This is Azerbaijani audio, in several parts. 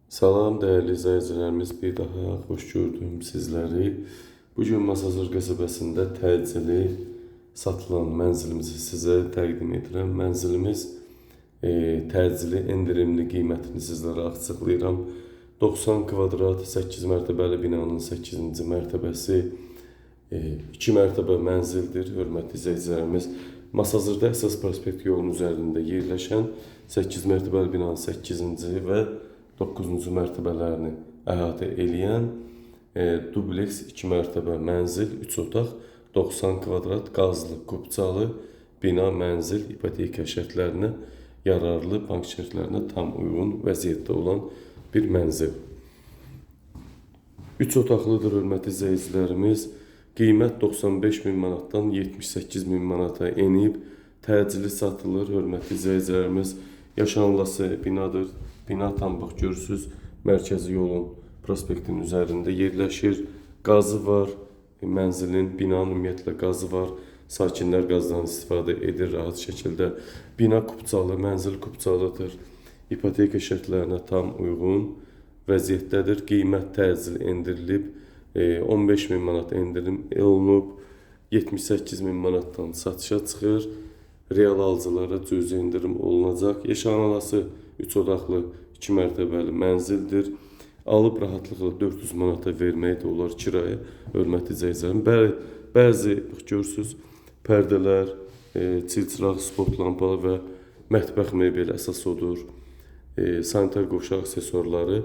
Salam değerli izləyicilərimiz, bir daha xoş gördüm sizləri. Bugün Masazır qəsəbəsində təcili satılan mənzilimizi sizə təqdim edirəm. Mənzilimiz təcili endirimli qiymətini sizlərə açıqlayıram. 90 kvadrat 8 mərtəbəli binanın 8-ci mərtəbəsi 2 mərtəbə mənzildir. Hörmətli izləyicilərimiz, Masazırda əsas prospekt yolunun üzərində yerləşən 8 mərtəbəli binanın 8-ci və 9-cu mərtəbələrini əhatə eləyən dubleks 2 mərtəbə mənzil, 3 otaq, 90 kvadrat qazlı, kubçalı bina mənzil ipoteka şərtlərinə yararlı, bank şərtlərinə tam uyğun vəziyyətdə olan bir mənzil. 3 otaqlıdır hörmətli izləyicilərimiz. Qiymət 95.000 manatdan 78.000 manata enib, təcili satılır hörmətli izləyicilərimiz. Yaşanılası binadır. Bina tam bax görürsüz, mərkəzi yolun prospektin üzərində yerləşir. Qazı var, mənzilin, binanın ümumiyyətlə qazı var. Sakinlər qazdan istifadə edir rahat şəkildə. Bina kubçalı, mənzil kubçalıdır. İpoteka şərtlərinə tam uyğun vəziyyətdədir. Qiymət təcil endirilib, 15.000 manat endirim olunub, 78.000 manatdan satışa çıxır. Real alıcılara cüzi endirim olunacaq. Yaşanılası 3 otaqlı 2 mərtəbəli mənzildir. Alıb rahatlıqla 400 manata vermək də olar kirayə. Hörmətli izləyicilərim, bəzi görürsüz pərdələr, çilçıraq, spot lampalı və mətbəx mebeli əsas odur. Sanitar qovşaq aksesuarları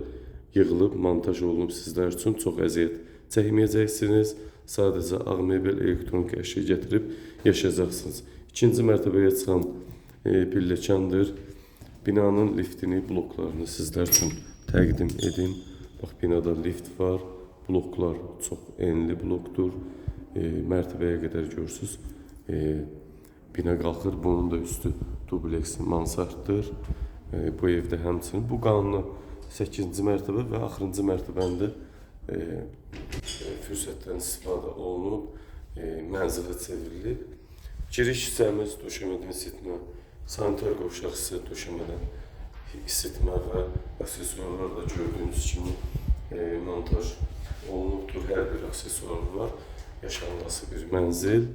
yığılıb, montaj olunub sizlər üçün. Çox əziyyət çəkməyəcəksiniz. Sadəcə ağ mebel, elektronik əşya gətirib yaşayacaqsınız. İkinci mərtəbəyə çıxan pilləkandır. Binanın liftini, bloklarını sizlər üçün təqdim edim. Bax, binada lift var. Bloklar çox enli blokdur. Mərtəbəyə qədər görürsüz. Bina qalxır. Bunun da üstü dubleks mansarddır. Bu evdə həmçinin bu qanunla 8-ci mərtəbə və axırıncı mərtəbəndə fürsətdən istifadə olunub, mənzilə çevrilib. Giriş hissəmiz döşəmədən isitmə, sanitar qovşaq hissə döşəmədən isitmə və aksesuarlar da gördüyünüz kimi montaj olunubdur. Hər bir aksesuar var. Yaşanılası bir mənzil.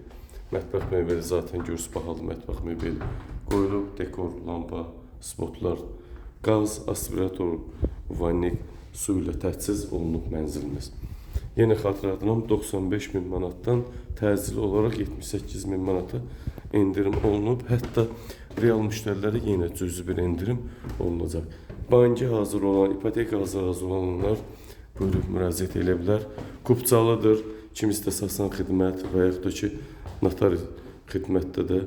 Mətbəx mebeli zaten görürsüz, bahalı mətbəx mebeli qoyulub. Dekor, lampa, spotlar, qaz, aspirator, vannik su ilə təchiz olunub mənzilimiz. Yenə xatırladıram, 95.000 manatdan təcili olaraq 78.000 manata endirim olunub. Hətta real müştərilərə yenə cüzi bir endirim olunacaq. Banki hazır olan, ipoteka hazır olanlar buyurub müraciət edə bilər. Kubçalıdır. Kim istəsən xidmət və yaxud da ki, notar xidmətdə də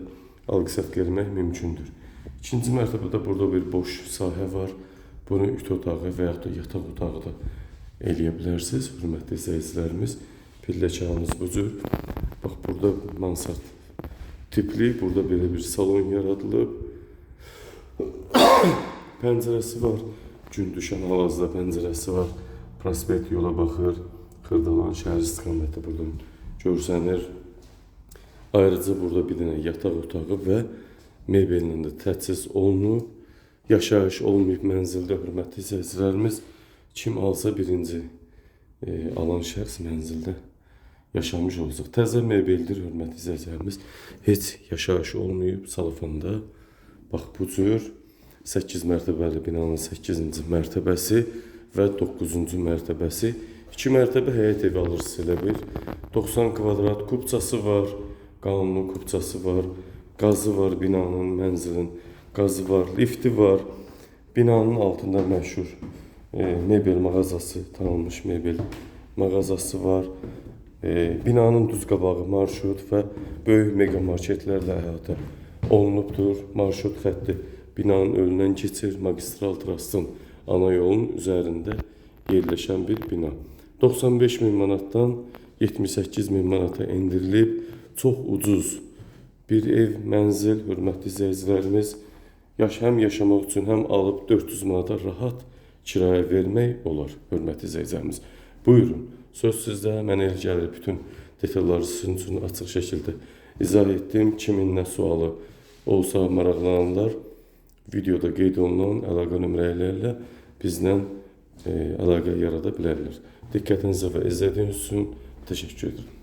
alqı-satqı etmək mümkündür. İkinci mərtəbədə burada bir boş sahə var. Bunu ütü otağı və yaxud da yataq otağı da eləyə bilərsiniz. Hörmətli izləyicilərimiz, pilləkanımız bu cür. Bax, burada mansard tipli, burada belə bir salon yaradılıb. Pəncərəsi var. Gün düşən hal-hazırda pəncərəsi var. Prospekt yola baxır. Xırdalan şəhər istiqaməti buradan görsənir. Ayrıca burada bir dənə yataq otağı və mebellə də təchiz olunub. Yaşayış olmayıb mənzildə hörmətli izləyicilərimiz. Kim alsa birinci alan şəxs mənzildə yaşamış olacaq. Təzə mebeldir hörmətli izləyicilərimiz. Heç yaşayış olmayıb salonda. Bax, bu cür 8 mərtəbəli binanın 8-ci mərtəbəsi və 9-cu mərtəbəsi. 2 mərtəbə həyət evi alırsınız elə bir. 90 kvadrat kubçası var, qanunlu kubçası var, qazı var binanın, mənzilin qazı var, lifti var. Binanın altında məşhur mebel mağazası, tanınmış mebel mağazası var. Binanın düz qabağı marşrut və böyük mega marketlərlə əhatə olunubdur. Marşrut xətti binanın önündən keçir, magistral trastın ana yolun üzərində yerləşən bir bina. 95.000 manatdan 78.000 manata endirilib. Çox ucuz bir ev, mənzil, hörmətli izləyicilərimiz. Həm yaşamaq üçün, həm alıb 400 manata rahat kirayə vermək olar, hörmətli izləyicilərimiz. Buyurun, söz sizdə. Mənə elə gəlir, bütün detalları sizin üçün açıq şəkildə izah etdim. Kimin nə sualı olsa maraqlananlar videoda qeyd olunan əlaqə nömrələrlə bizlə əlaqə yarada bilərlər. Diqqətinizə və izlədiyiniz üçün təşəkkür edirəm.